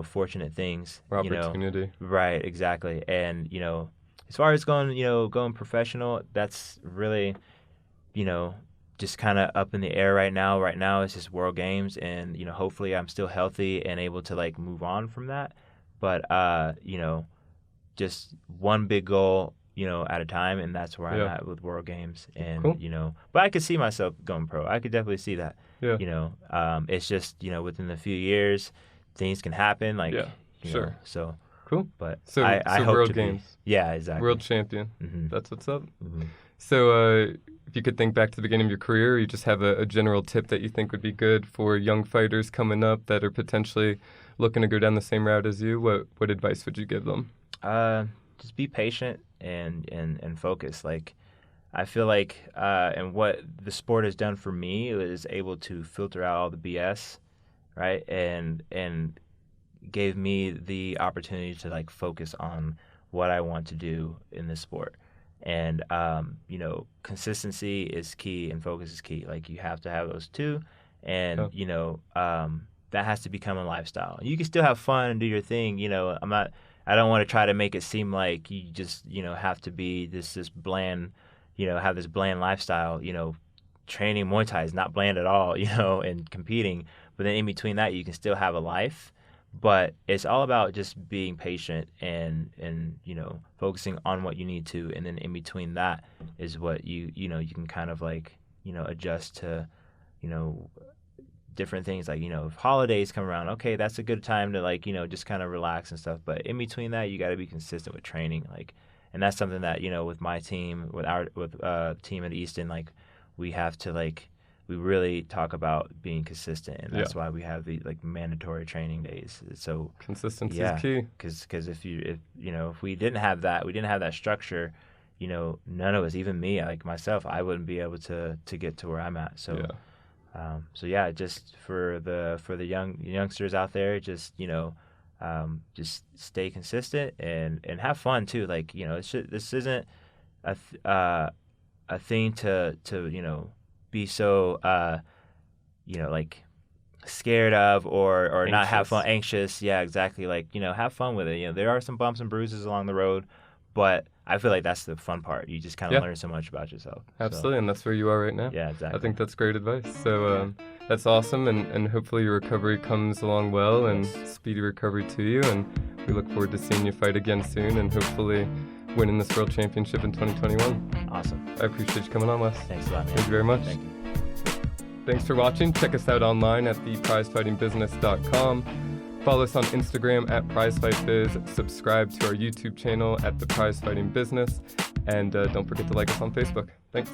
fortunate things. Opportunity. Right, exactly. And, as far as going professional, that's really, just kind of up in the air right now. Right now, it's just World Games, and, hopefully I'm still healthy and able to, like, move on from that. But, just one big goal, at a time, and that's where I'm at with World Games. And, cool. But I could see myself going pro. I could definitely see that. Yeah. It's just, within a few years, things can happen. Like, sure. So, cool. But so I hope World to Games. Yeah, exactly. World champion. Mm-hmm. That's what's up. Mm-hmm. So if you could think back to the beginning of your career, you just have a general tip that you think would be good for young fighters coming up that are potentially looking to go down the same route as you, what advice would you give them? Just be patient and focus. Like, I feel like, and what the sport has done for me is able to filter out all the BS, right? And gave me the opportunity to like focus on what I want to do in this sport. And, consistency is key and focus is key. Like, you have to have those two. And, that has to become a lifestyle. You can still have fun and do your thing. I don't want to try to make it seem like you just, have to be this bland, have this bland lifestyle. Training Muay Thai is not bland at all, and competing. But then in between that, you can still have a life. But it's all about just being patient and focusing on what you need to. And then in between that is what you can kind of like, adjust to, different things. Like, if holidays come around, okay, that's a good time to like, just kind of relax and stuff. But in between that, you got to be consistent with training. Like, and that's something that, with my team, with our team at Easton, like, we have to like, we really talk about being consistent, and that's why we have the like mandatory training days. So consistency is key. Because if we didn't have that structure, none of us, even me, like myself, I wouldn't be able to get to where I'm at. So. Just for the youngsters out there, just just stay consistent and have fun too. Like, this isn't a thing to be so like scared of or anxious. Not have fun, anxious. Yeah, exactly. Like, have fun with it. There are some bumps and bruises along the road, but I feel like that's the fun part. You just kind of learn so much about yourself. Absolutely, and that's where you are right now. Yeah, exactly. I think that's great advice. So that's awesome, and hopefully your recovery comes along well, and speedy recovery to you, and we look forward to seeing you fight again soon, and hopefully winning this World Championship in 2021. Awesome. I appreciate you coming on, Wes. Thanks a lot, man. Thank you very much. Thank you. Thanks for watching. Check us out online at theprizefightingbusiness.com. Follow us on Instagram at PrizeFightBiz. Subscribe to our YouTube channel at The Prize Fighting Business. And don't forget to like us on Facebook. Thanks.